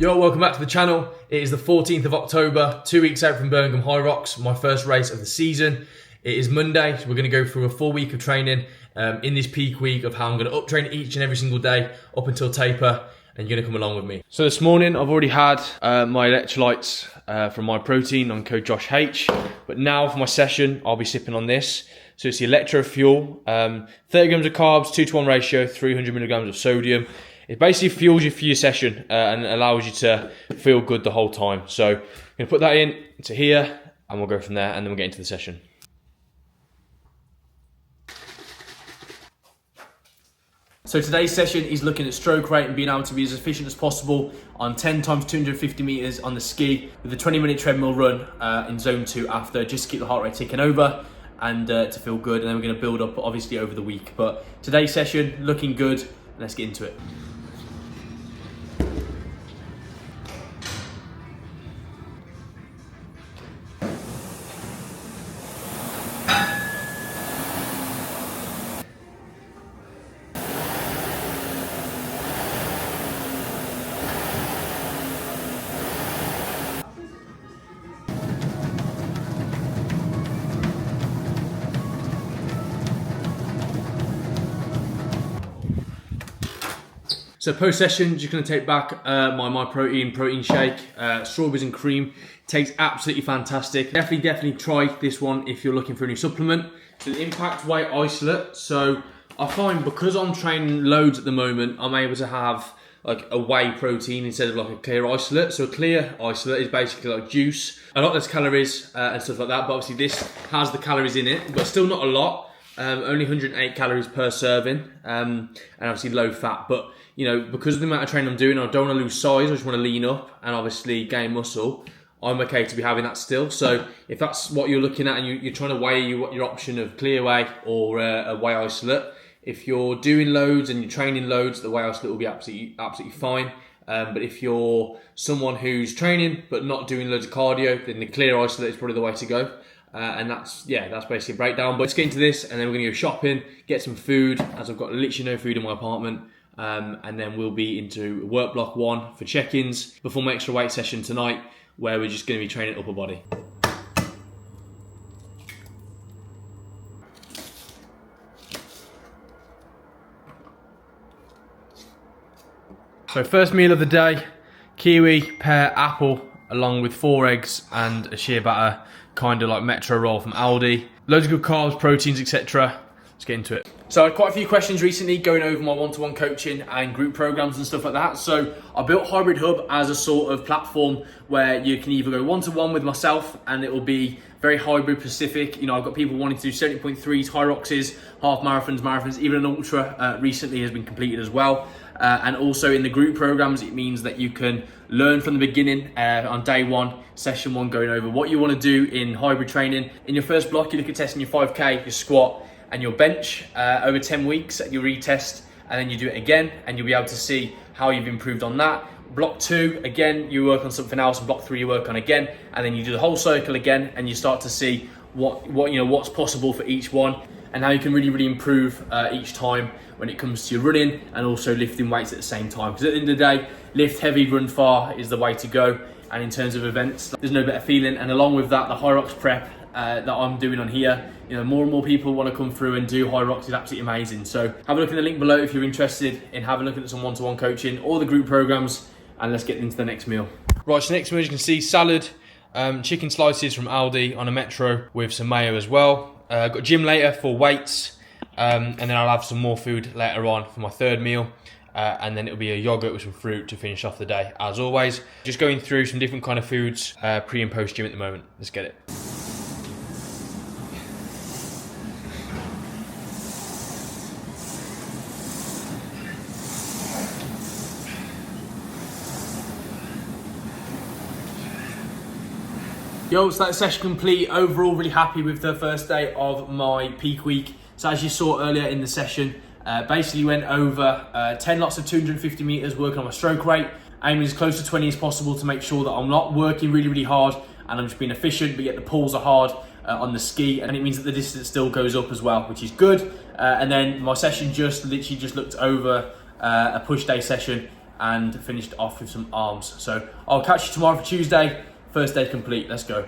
Yo, welcome back to the channel. It is the 14th of October, 2 weeks out from Birmingham Hyrox, my first race of the season. It is Monday, so we're going to go through a full week of training in this peak week of how I'm going to up train each and every single day up until taper, and you're going to come along with me. So this morning I've already had my electrolytes from my protein on code Josh H, but now for my session I'll be sipping on this. So it's the Electro Fuel, 30 grams of carbs, 2-to-1 ratio, 300 milligrams of sodium. It basically fuels you for your session and allows you to feel good the whole time. So I'm going to put that into here and we'll go from there and then we'll get into the session. So today's session is looking at stroke rate and being able to be as efficient as possible on 10 times 250 meters on the ski with a 20-minute treadmill run in zone 2 after, just to keep the heart rate ticking over and to feel good. And then we're going to build up obviously over the week. But today's session looking good. Let's get into it. So post-session, just going to take back my protein shake, strawberries and cream. Tastes absolutely fantastic. Definitely try this one if you're looking for a new supplement. So the Impact Whey Isolate. So I find because I'm training loads at the moment, I'm able to have like a whey protein instead of like a clear isolate. So a clear isolate is basically like juice. A lot less calories and stuff like that, but obviously this has the calories in it, but still not a lot. Only 108 calories per serving, and obviously low fat. But you know, because of the amount of training I'm doing, I don't want to lose size. I just want to lean up and obviously gain muscle. I'm okay to be having that still. So if that's what you're looking at and you're trying to weigh your option of clear whey or a whey isolate, if you're doing loads and you're training loads, the whey isolate will be absolutely fine. But if you're someone who's training but not doing loads of cardio, then the clear isolate is probably the way to go. And that's basically a breakdown. But let's get into this and then we're going to go shopping, get some food, as I've got literally no food in my apartment. And then we'll be into work block 1 for check-ins before my extra weight session tonight, where we're just going to be training upper body. So first meal of the day, kiwi, pear, apple, along with 4 eggs and a shea butter, kind of like Metro roll from Aldi. Loads of good carbs, proteins, etc. Let's get into it. So I had quite a few questions recently going over my one-to-one coaching and group programs and stuff like that. So I built Hybrid Hub as a sort of platform where you can either go one-to-one with myself and it will be very hybrid specific. You know, I've got people wanting to do 70.3s, Hyroxes, half marathons, even an ultra recently has been completed as well. And also in the group programs, it means that you can learn from the beginning on day 1, session 1, going over what you want to do in hybrid training. In your first block, you look at testing your 5K, your squat, and your bench over 10 weeks, you retest, and then you do it again, and you'll be able to see how you've improved on that. Block 2, again, you work on something else, and block 3 you work on again, and then you do the whole circle again, and you start to see what's possible for each one, and how you can really improve each time when it comes to your running and also lifting weights at the same time. Because at the end of the day, lift heavy, run far is the way to go. And in terms of events, there's no better feeling. And along with that, the Hyrox prep that I'm doing on here, you know, more and more people want to come through and do Hyrox is absolutely amazing. So have a look in the link below if you're interested in having a look at some one-to-one coaching or the group programs, and let's get into the next meal. Right, so next meal, you can see salad, chicken slices from Aldi on a Metro with some mayo as well. Got gym later for weights, and then I'll have some more food later on for my third meal. And then it'll be a yogurt with some fruit to finish off the day, as always. Just going through some different kind of foods pre and post gym at the moment. Let's get it. Yo, so that session complete. Overall, really happy with the first day of my peak week. So as you saw earlier in the session, basically went over 10 lots of 250 meters, working on my stroke rate, aiming as close to 20 as possible to make sure that I'm not working really hard and I'm just being efficient, but yet the pulls are hard on the ski, and it means that the distance still goes up as well, which is good. And then my session literally just looked over a push day session and finished off with some arms. So I'll catch you tomorrow for Tuesday. First day complete, let's go.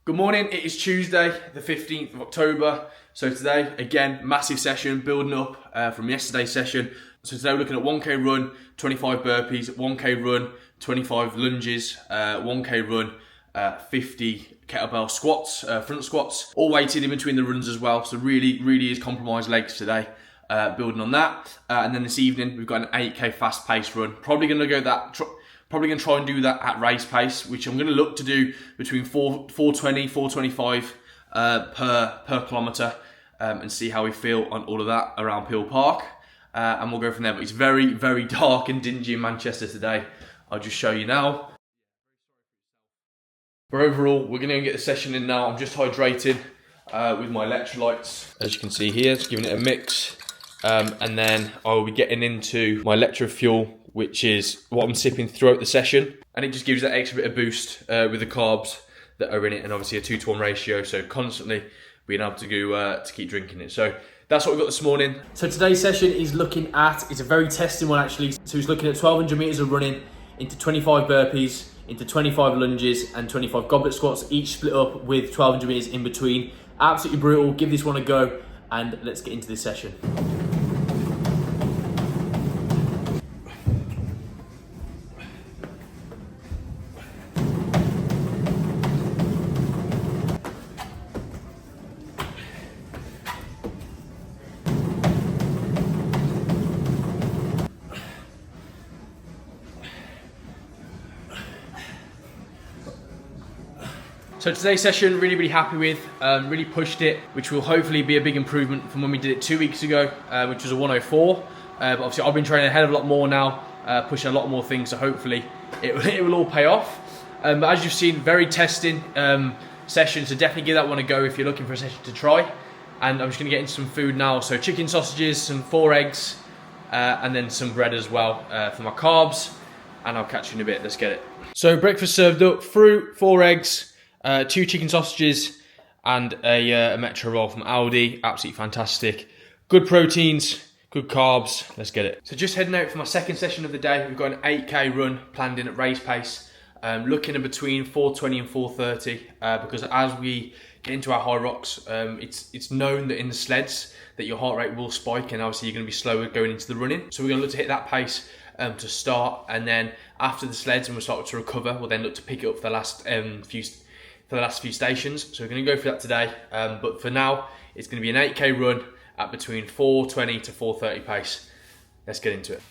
Good morning, it is Tuesday, the 15th of October. So today, again, massive session, building up from yesterday's session. So today we're looking at 1K run, 25 burpees, 1K run, 25 lunges, 1K run, 50 kettlebell squats, front squats, all weighted in between the runs as well. So really is compromised legs today, building on that. And then this evening, we've got an 8K fast pace run. Probably gonna try and do that at race pace, which I'm gonna look to do between 420, 425 per kilometre, and see how we feel on all of that around Peel Park. And we'll go from there. But it's very dark and dingy in Manchester today. I'll just show you now. But overall, we're going to get the session in now. I'm just hydrating with my electrolytes. As you can see here, just giving it a mix. And then I will be getting into my electro fuel, which is what I'm sipping throughout the session. And it just gives that extra bit of boost with the carbs that are in it. And obviously a 2-to-1 ratio. So constantly being able to go to keep drinking it. So that's what we've got this morning. So today's session is looking at, it's a very testing one actually. So he's looking at 1200 meters of running into 25 burpees, into 25 lunges and 25 goblet squats, each split up with 1200 meters in between. Absolutely brutal. Give this one a go and let's get into this session. So today's session, really happy with, really pushed it, which will hopefully be a big improvement from when we did it 2 weeks ago, which was a 104. But obviously I've been training a hell of a lot more now, pushing a lot more things, so hopefully it will all pay off. But as you've seen, very testing session, so definitely give that one a go if you're looking for a session to try. And I'm just gonna get into some food now. So chicken sausages, some 4 eggs, and then some bread as well for my carbs. And I'll catch you in a bit, let's get it. So breakfast served up, fruit, 4 eggs, 2 chicken sausages and a Metro roll from Aldi. Absolutely fantastic. Good proteins, good carbs. Let's get it. So just heading out for my second session of the day. We've got an 8K run planned in at race pace. Looking at between 420 and 430 because as we get into our Hyrox, it's known that in the sleds that your heart rate will spike and obviously you're going to be slower going into the running. So we're going to look to hit that pace to start, and then after the sleds and we'll start to recover, we'll then look to pick it up for the last few stations. So we're going to go for that today, but for now it's going to be an 8K run at between 420 to 430 pace. Let's get into it.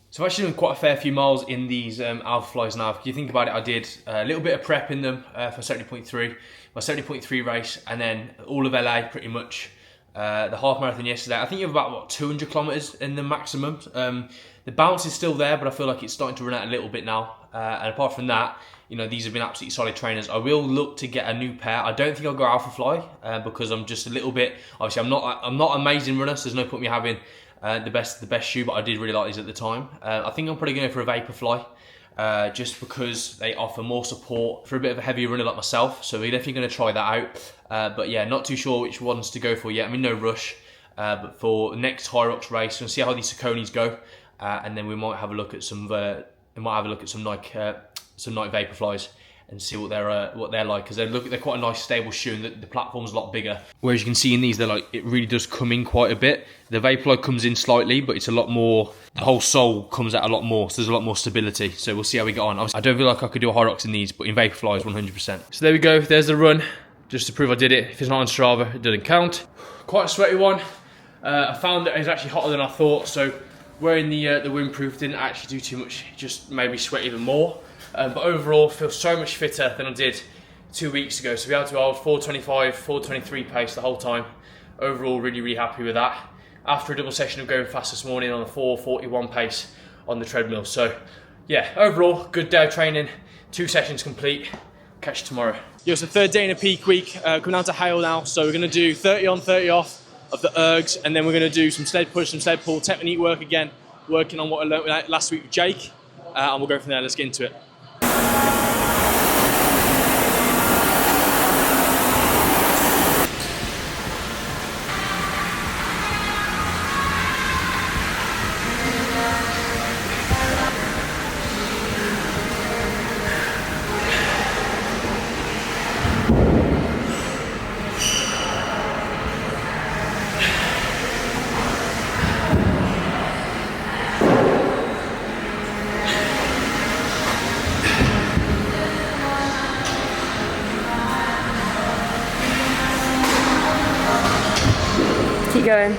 So I've actually done quite a fair few miles in these Alpha Flies now. If you think about it, I did a little bit of prep in them for 70.3, my 70.3 race, and then all of LA pretty much. The half marathon yesterday, I think you have about, what, 200 kilometers in the maximum. The bounce is still there, but I feel like it's starting to run out a little bit now. And apart from that, you know, these have been absolutely solid trainers. I will look to get a new pair. I don't think I'll go Alpha Fly because I'm just a little bit, obviously I'm not an amazing runner, so there's no point me having the best shoe, but I did really like these at the time. I think I'm probably going for a Vaporfly, just because they offer more support for a bit of a heavier runner like myself. So we're definitely going to try that out. But yeah, not too sure which ones to go for yet. I mean, no rush. But for next Hyrox race, we'll see how these Sauconys go, and then we might have a look at some Nike Vaporflies and see what they're like, because they're quite a nice stable shoe, and the platform's a lot bigger. Whereas you can see in these, they're like, it really does come in quite a bit. The Vaporfly comes in slightly, but it's a lot more. The whole sole comes out a lot more, so there's a lot more stability. So we'll see how we get on. I don't feel like I could do a Hyrox in these, but in Vaporflies 100%. So there we go. There's the run, just to prove I did it. If it's not on Strava, it doesn't count. Quite a sweaty one. I found that it was actually hotter than I thought, so wearing the windproof didn't actually do too much. It just made me sweat even more. But overall, feel so much fitter than I did 2 weeks ago. So we had to hold 425, 423 pace the whole time. Overall, really happy with that. After a double session of going fast this morning on a 441 pace on the treadmill. So yeah, overall, good day of training. 2 sessions complete. Catch you tomorrow. Yo, it's the third day in a peak week. Coming down to Hale now. So we're gonna do 30 on, 30 off of the ergs, and then we're gonna do some sled push, some sled pull, technique work again, working on what I learned last week with Jake, and we'll go from there. Let's get into it. you going?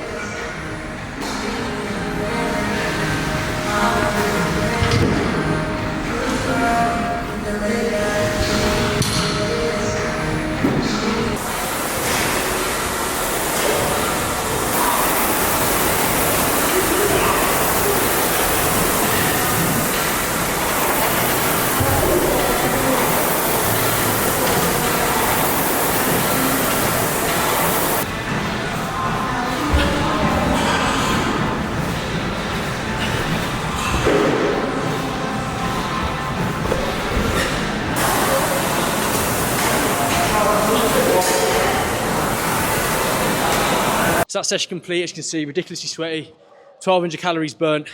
So that session complete, as you can see, ridiculously sweaty, 1,200 calories burnt.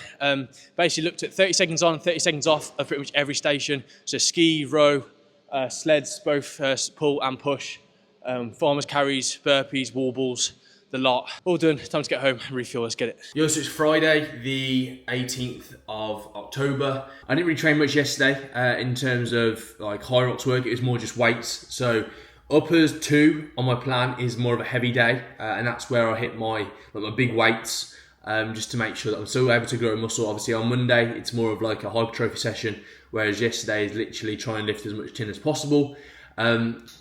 Basically looked at 30 seconds on, 30 seconds off of pretty much every station. So ski, row, sleds, both pull and push, farmers carries, burpees, wall balls, the lot. All done, time to get home and refuel, let's get it. Yo, so it's Friday, the 18th of October. I didn't really train much yesterday in terms of like Hyrox work, it was more just weights. So uppers 2 on my plan is more of a heavy day, and that's where I hit my big weights, just to make sure that I'm still able to grow muscle. Obviously on Monday, it's more of like a hypertrophy session, whereas yesterday is literally trying to lift as much tin as possible.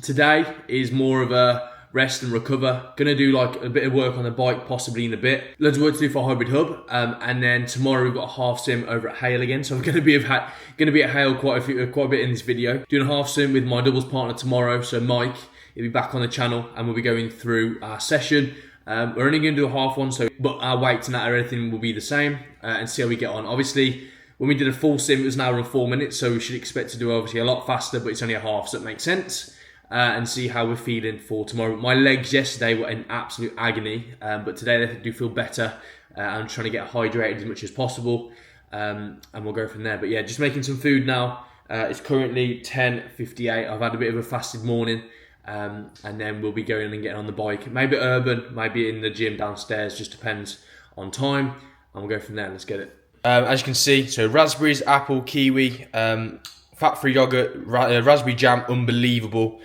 Today is more of a rest and recover. Gonna do like a bit of work on the bike, possibly in a bit. Loads of work to do for Hybrid Hub, and then tomorrow we've got a half sim over at Hale again. So I'm gonna be at Hale quite a bit in this video. Doing a half sim with my doubles partner tomorrow. So Mike, he'll be back on the channel, and we'll be going through our session. We're only gonna do a half one, but our weights and that everything will be the same, and see how we get on. Obviously, when we did a full sim, it was an hour and 4 minutes, so we should expect to do obviously a lot faster, but it's only a half, so it makes sense. And see how we're feeling for tomorrow. My legs yesterday were in absolute agony, but today they do feel better. I'm trying to get hydrated as much as possible, and we'll go from there. But yeah, just making some food now. It's currently 10:58. I've had a bit of a fasted morning, and then we'll be going and getting on the bike. Maybe urban, maybe in the gym downstairs, just depends on time. And we'll go from there, let's get it. As you can see, so raspberries, apple, kiwi, fat-free yogurt, raspberry jam, unbelievable.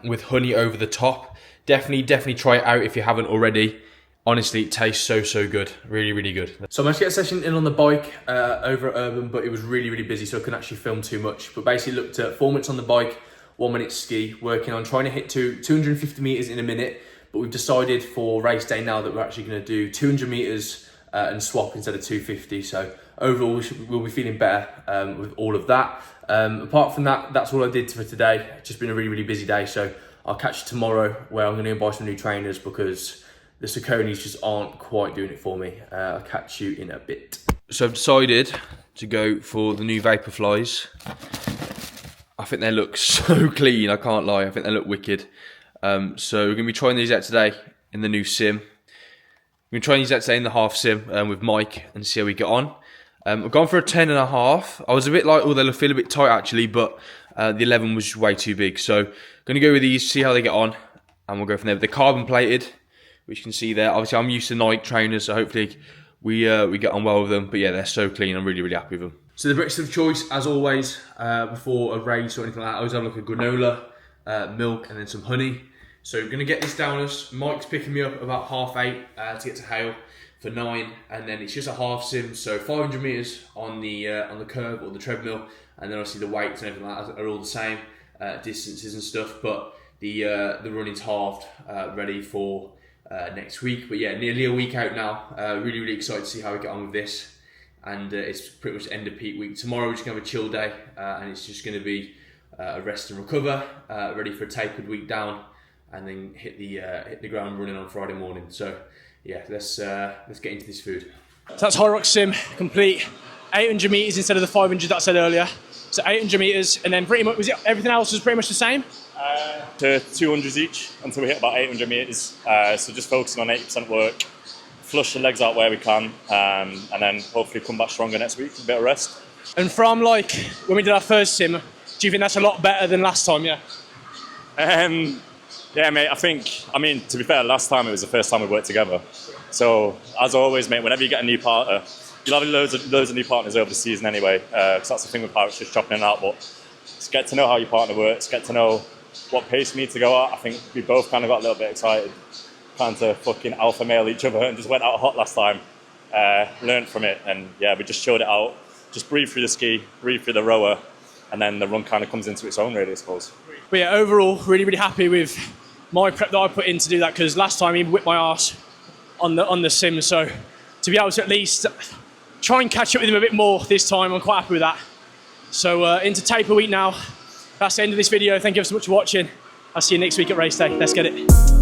With honey over the top. Definitely try it out if you haven't already. Honestly, it tastes so good. Really good. So I managed to get a session in on the bike over at Urban, but it was really busy, so I couldn't actually film too much. But basically looked at 4 minutes on the bike, 1 minute ski, working on trying to hit 250 meters in a minute. But we've decided for race day now that we're actually going to do 200 meters and swap instead of 250. So overall, we'll be feeling better with all of that. Apart from that, that's all I did for today. It's just been a really busy day, so I'll catch you tomorrow where I'm going to buy some new trainers because the Sauconys just aren't quite doing it for me. I'll catch you in a bit. So I've decided to go for the new Vaporflies. I think they look so clean, I can't lie. I think they look wicked. So we're going to be trying these out today in the new sim. We're going to try these out today in the half sim with Mike and see how we get on. I've gone for a 10.5. I was a bit like, oh, they'll feel a bit tight actually, but the 11 was way too big. So going to go with these, see how they get on, and we'll go from there. They're carbon plated, which you can see there. Obviously, I'm used to Nike trainers, so hopefully we get on well with them. But yeah, they're so clean. I'm really happy with them. So the breakfast of choice, as always, before a race or anything like that, I always have like a granola, milk, and then some honey. So we're going to get this down us. Mike's picking me up about 8:30 to get to Hale for 9, and then it's just a half sim, so 500 meters on the curve or the treadmill, and then obviously the weights and everything like that are all the same, distances and stuff. But the running's halved, ready for next week. But yeah, nearly a week out now. Really excited to see how we get on with this, and it's pretty much end of peak week. Tomorrow we're just gonna have a chill day, and it's just gonna be a rest and recover, ready for a tapered week down, and then hit the ground running on Friday morning. So yeah, let's get into this food. So that's Hyrox sim complete. 800 meters instead of the 500 that I said earlier. So 800 meters, and then pretty much everything else was pretty much the same. To 200s each until we hit about 800 meters. So just focusing on 80% work, flush the legs out where we can, and then hopefully come back stronger next week. A bit of rest. And from like when we did our first sim, do you think that's a lot better than last time? Yeah. Yeah, mate, I mean, to be fair, last time it was the first time we worked together. So, as always, mate, whenever you get a new partner, you'll have loads of new partners over the season anyway, because that's the thing with Hyrox, just chopping it out. But just get to know how your partner works, get to know what pace you need to go at. I think we both kind of got a little bit excited trying to fucking alpha male each other, and just went out hot last time. Learned from it, and yeah, we just showed it out. Just breathe through the ski, breathe through the rower, and then the run kind of comes into its own, really, I suppose. But yeah, overall, really, really happy with my prep that I put in to do that, because last time he whipped my arse on the sim. So to be able to at least try and catch up with him a bit more this time, I'm quite happy with that. So into taper week now. That's the end of this video. Thank you so much for watching. I'll see you next week at race day. Let's get it.